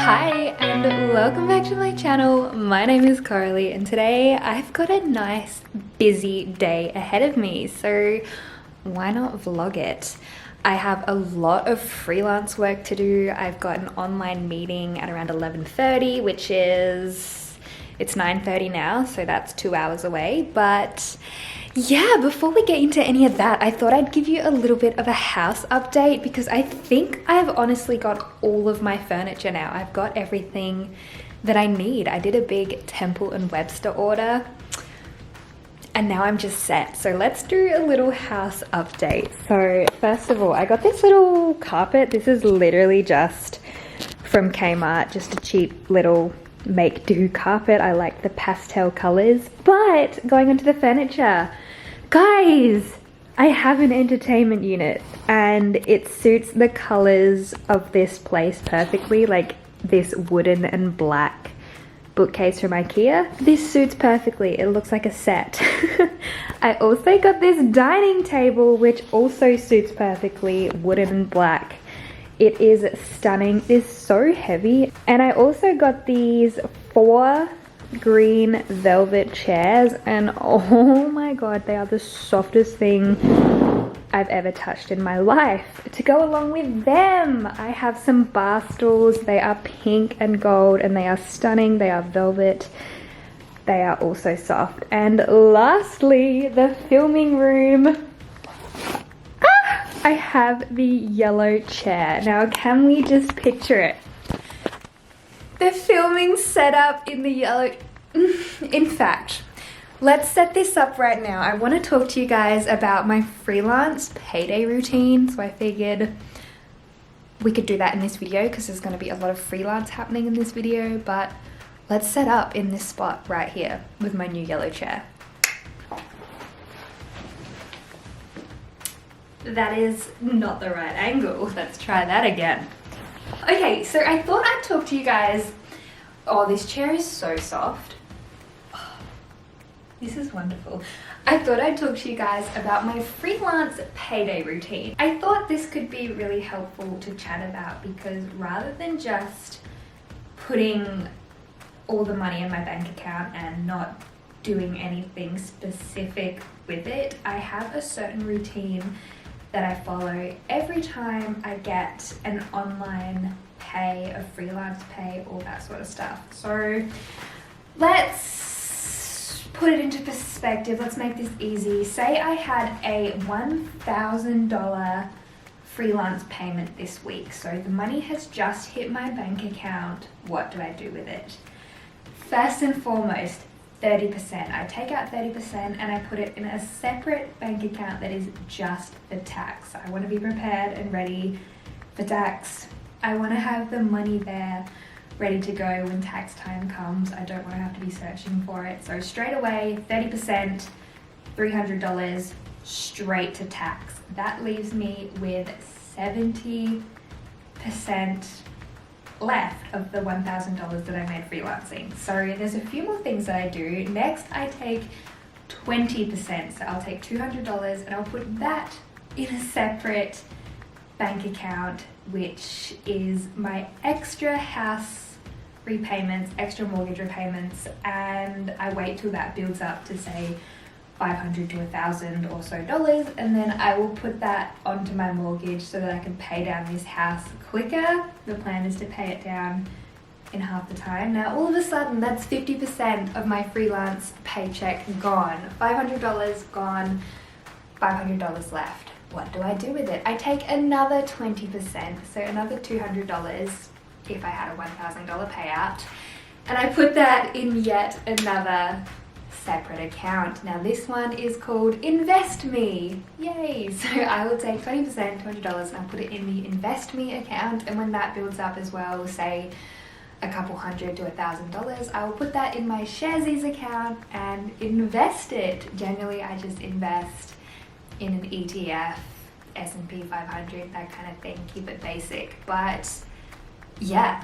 Hi and welcome back to my channel. My name is Coralie and today I've got a nice busy day ahead of me, so why not vlog it? I have a lot of freelance work to do. I've got an online meeting at around 11:30, which is, it's 9:30 now, so that's 2 hours away. But yeah, before we get into any of that, I thought I'd give you a little bit of a house update because I think I've honestly got all of my furniture now. I've got everything that I need. I did a big Temple and Webster order and now I'm just set. So let's do a little house update. So first of all, I got this little carpet. This is literally just from Kmart, just a cheap little make do carpet. I like the pastel colors. But going into the furniture, guys, I have an entertainment unit and it suits the colors of this place perfectly. Like this wooden and black bookcase from IKEA, this suits perfectly. It looks like a set. I also got this dining table which also suits perfectly, wooden and black. It is stunning. It's so heavy. And I also got these 4 green velvet chairs and oh my god, they are the softest thing I've ever touched in my life. To go along with them, I have some bar stools. They are pink and gold and they are stunning. They are velvet. They are also soft. And lastly, the filming room. I have the yellow chair. Now, can we just picture it? The filming setup in the yellow. In fact, let's set this up right now. I want to talk to you guys about my freelance payday routine. So I figured we could do that in this video because there's going to be a lot of freelance happening in this video. But let's set up in this spot right here with my new yellow chair. That is not the right angle. Let's try that again. Okay, so I thought I'd talk to you guys. Oh, this chair is so soft. Oh, this is wonderful. I thought I'd talk to you guys about my freelance payday routine. I thought this could be really helpful to chat about because rather than just putting all the money in my bank account and not doing anything specific with it, I have a certain routine that I follow every time I get an online pay, a freelance pay, all that sort of stuff. So let's put it into perspective. Let's make this easy. Say I had a $1,000 freelance payment this week. So the money has just hit my bank account. What do I do with it? First and foremost, 30%. I take out 30% and I put it in a separate bank account that is just for tax. I want to be prepared and ready for tax. I want to have the money there ready to go when tax time comes. I don't want to have to be searching for it. So straight away, 30%, $300 straight to tax. That leaves me with 70% left of the $1,000 that I made freelancing. So there's a few more things that I do. Next, I take 20%. So I'll take $200 and I'll put that in a separate bank account, which is my extra house repayments, extra mortgage repayments, and I wait till that builds up to say $500 to $1,000 or so dollars, and then I will put that onto my mortgage so that I can pay down this house quicker. The plan is to pay it down in half the time. Now all of a sudden that's 50% of my freelance paycheck gone. $500 gone, $500 left. What do I do with it? I take another 20%, so another $200 if I had a $1,000 payout, and I put that in yet another separate account. Now this one is called Invest Me. Yay! So I will take 20%, $200, and I'll put it in the Invest Me account, and when that builds up as well, say a couple $100 to $1,000, I will put that in my Sharesies account and invest it. Generally I just invest in an ETF, S&P 500, that kind of thing, keep it basic. But yeah,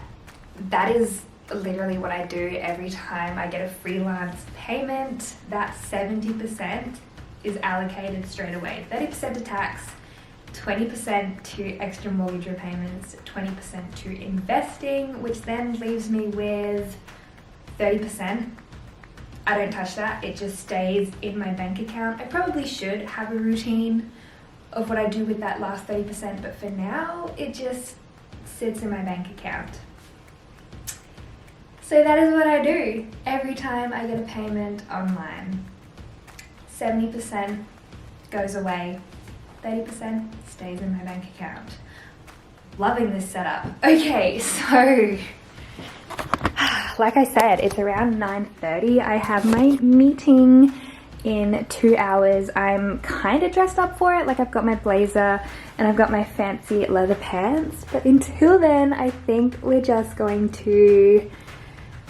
that is literally what I do every time I get a freelance payment. That 70% is allocated straight away. 30% to tax, 20% to extra mortgage repayments, 20% to investing, which then leaves me with 30%. I don't touch that, it just stays in my bank account. I probably should have a routine of what I do with that last 30%, but for now, it just sits in my bank account. So that is what I do every time I get a payment online. 70% goes away, 30% stays in my bank account. Loving this setup. Okay, so like I said, it's around 9:30. I have my meeting in 2 hours. I'm kind of dressed up for it. Like, I've got my blazer and I've got my fancy leather pants. But until then, I think we're just going to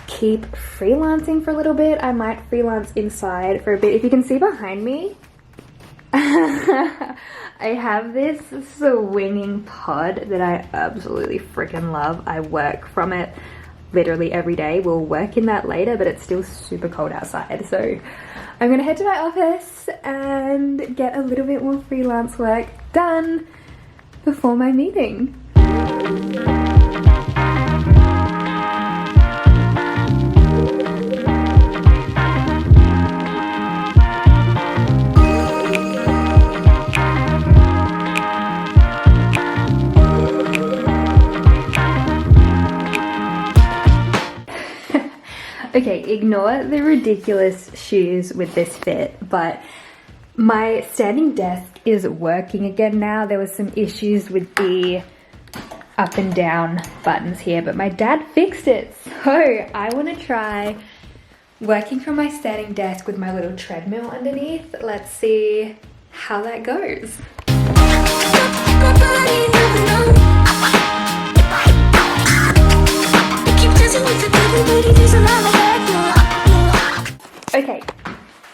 keep freelancing for a little bit. I might freelance inside for a bit. If you can see behind me, I have this swinging pod that I absolutely freaking love. I work from it literally every day. We'll work in that later, but it's still super cold outside. So I'm gonna head to my office and get a little bit more freelance work done before my meeting. Okay, ignore the ridiculous shoes with this fit, but my standing desk is working again now. There was some issues with the up and down buttons here, but my dad fixed it. So I want to try working from my standing desk with my little treadmill underneath. Let's see how that goes. Okay,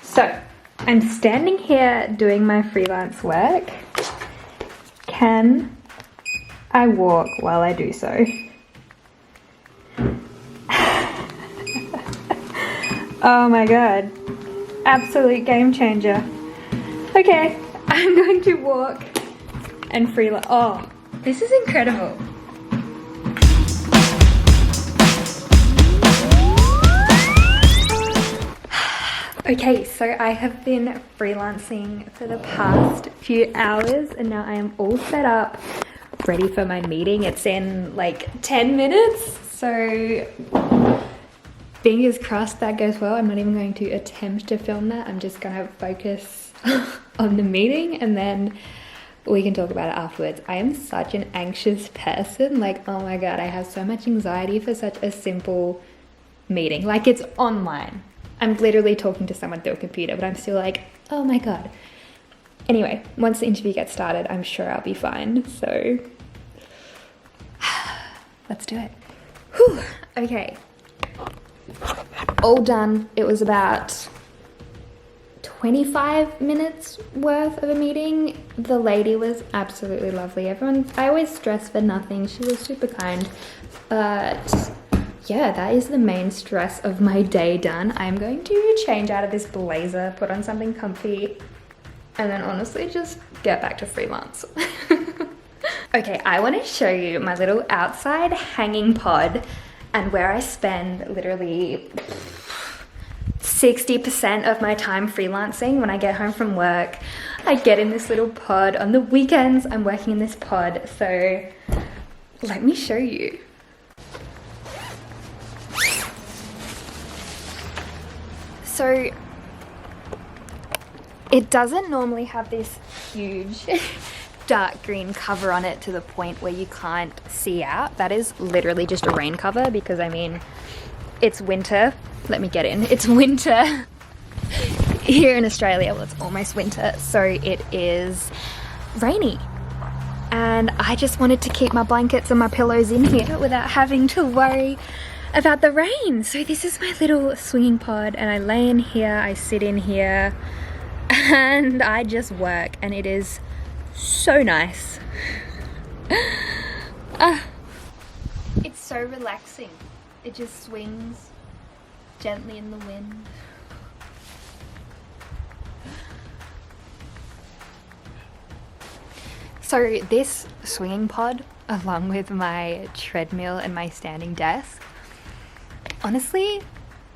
so I'm standing here doing my freelance work. Can I walk while I do so? Oh my god, absolute game changer. Okay, I'm going to walk and freelance. Oh, this is incredible. Okay, so I have been freelancing for the past few hours and now I am all set up, ready for my meeting. It's in like 10 minutes, so fingers crossed that goes well. I'm not even going to attempt to film that. I'm just gonna focus on the meeting and then we can talk about it afterwards. I am such an anxious person. Like, oh my god, I have so much anxiety for such a simple meeting. Like, it's online. I'm literally talking to someone through a computer, but I'm still like, oh my god. Anyway, once the interview gets started, I'm sure I'll be fine. So let's do it. Whew. Okay. All done. It was about 25 minutes worth of a meeting. The lady was absolutely lovely. I always stress for nothing. She was super kind. But yeah, that is the main stress of my day done. I'm going to change out of this blazer, put on something comfy, and then honestly just get back to freelance. Okay, I want to show you my little outside hanging pod and where I spend literally 60% of my time freelancing. When I get home from work, I get in this little pod. On the weekends, I'm working in this pod. So let me show you. So it doesn't normally have this huge dark green cover on it to the point where you can't see out. That is literally just a rain cover because, I mean, it's winter. Let me get in. It's winter here in Australia. Well, it's almost winter, so it is rainy. And I just wanted to keep my blankets and my pillows in here without having to worry about the rain. So this is my little swinging pod and I lay in here, I sit in here and I just work and it is so nice. It's so relaxing. It just swings gently in the wind. So this swinging pod, along with my treadmill and my standing desk, honestly,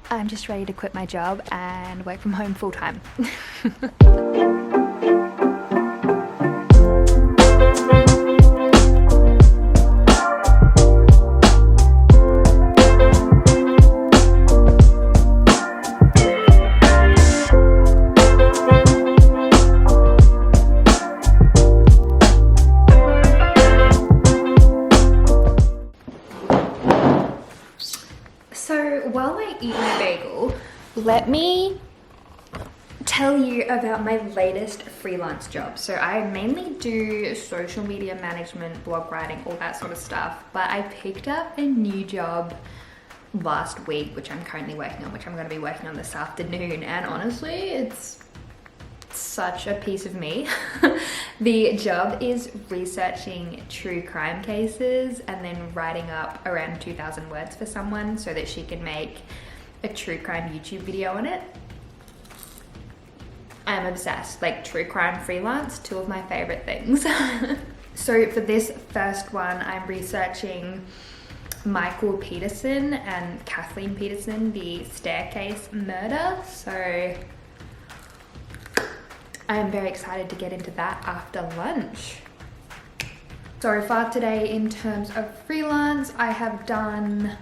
I'm just ready to quit my job and work from home full time. So while I eat my bagel, let me tell you about my latest freelance job. So I mainly do social media management, blog writing, all that sort of stuff, but I picked up a new job last week, which I'm currently working on, which I'm going to be working on this afternoon, and honestly, it's such a piece of me. The job is researching true crime cases and then writing up around 2,000 words for someone so that she can make a true crime YouTube video on it. I'm obsessed. Like, true crime freelance, two of my favorite things. So for this first one, I'm researching Michael Peterson and Kathleen Peterson, the staircase murder. So I'm very excited to get into that after lunch. So far today, in terms of freelance, I have done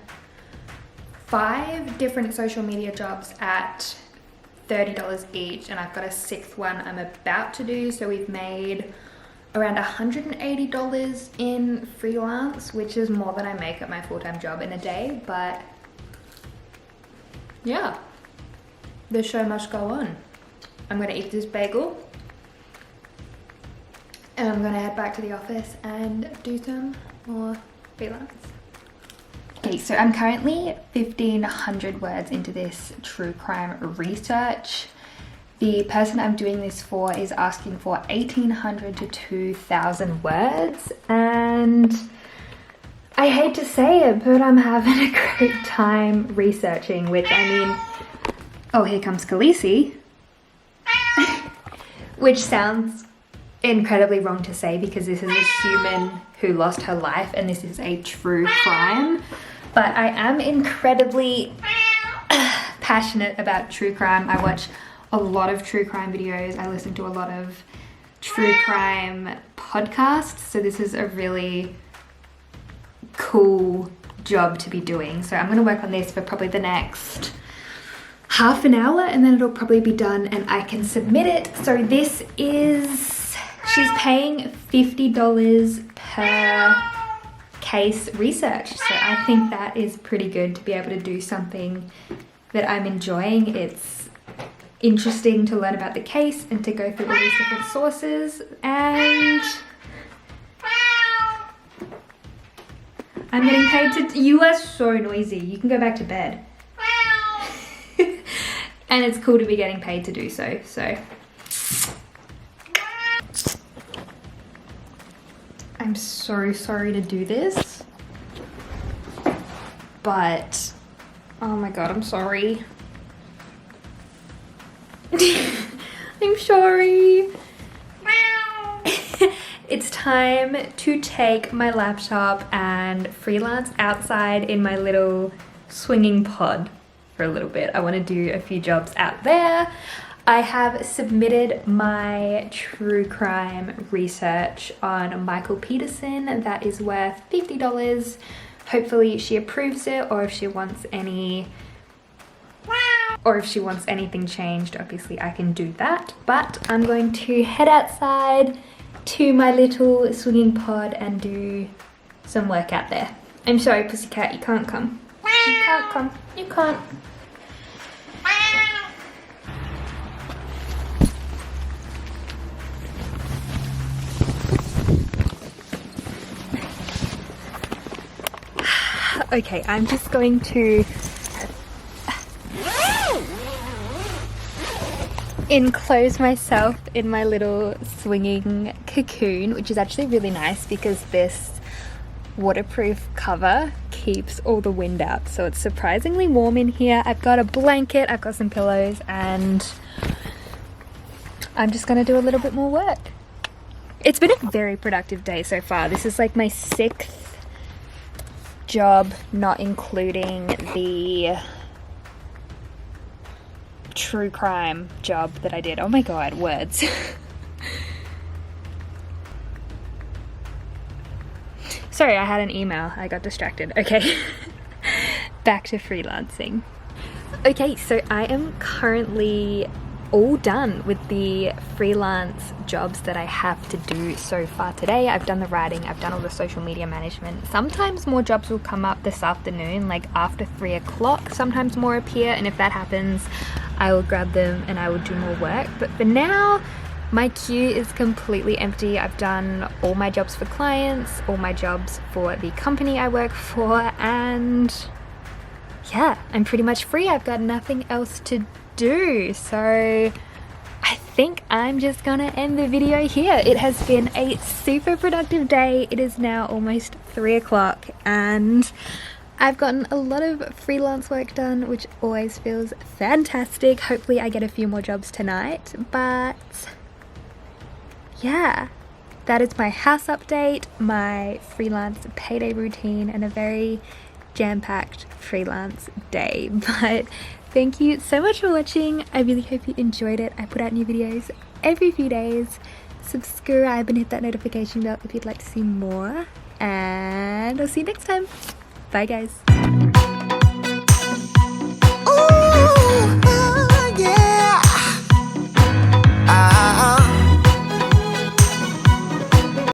5 different social media jobs at $30 each, and I've got a 6th one I'm about to do. So we've made around $180 in freelance, which is more than I make at my full-time job in a day, but yeah, the show must go on. I'm gonna eat this bagel and I'm gonna head back to the office and do some more freelance. Okay, so I'm currently 1,500 words into this true crime research. The person I'm doing this for is asking for 1,800 to 2,000 words, and I hate to say it, but I'm having a great time researching, which, I mean, oh, here comes Khaleesi. Which sounds incredibly wrong to say because this is a human who lost her life and this is a true crime. But I am incredibly passionate about true crime. I watch a lot of true crime videos. I listen to a lot of true crime podcasts. So this is a really cool job to be doing. So I'm going to work on this for probably the next half an hour and then it'll probably be done and I can submit it. So this is, she's paying $50 per case research. So I think that is pretty good to be able to do something that I'm enjoying. It's interesting to learn about the case and to go through all these different sources, and I'm getting paid to, you are so noisy. You can go back to bed. And it's cool to be getting paid to do so, I'm so sorry to do this, but oh my god, I'm sorry. I'm sorry. It's time to take my laptop and freelance outside in my little swinging pod for a little bit. I want to do a few jobs out there. I have submitted my true crime research on Michael Peterson. That is worth $50. Hopefully she approves it, or if she wants anything changed, obviously I can do that. But I'm going to head outside to my little swinging pod and do some work out there. I'm sorry, pussycat, you can't come. You can't come. You can't. Okay, I'm just going to enclose myself in my little swinging cocoon, which is actually really nice because this waterproof cover keeps all the wind out, so it's surprisingly warm in here. I've got a blanket, I've got some pillows, and I'm just gonna do a little bit more work. It's been a very productive day so far. This is like my 6th job, not including the true crime job that I did. Oh my god, words. Sorry, I had an email. I got distracted. Okay, back to freelancing. Okay, so I am currently all done with the freelance jobs that I have to do so far today. I've done the writing, I've done all the social media management. Sometimes more jobs will come up this afternoon, like after 3 o'clock, sometimes more appear, and if that happens, I will grab them and I will do more work. But for now, my queue is completely empty. I've done all my jobs for clients, all my jobs for the company I work for, and yeah, I'm pretty much free. I've got nothing else to do. So I think I'm just gonna end the video here. It has been a super productive day. It is now almost 3 o'clock and I've gotten a lot of freelance work done, which always feels fantastic. Hopefully I get a few more jobs tonight, but yeah, that is my house update, my freelance payday routine, and a very jam-packed freelance day. But thank you so much for watching. I really hope you enjoyed it. I put out new videos every few days. Subscribe and hit that notification bell if you'd like to see more, and I'll see you next time. Bye guys.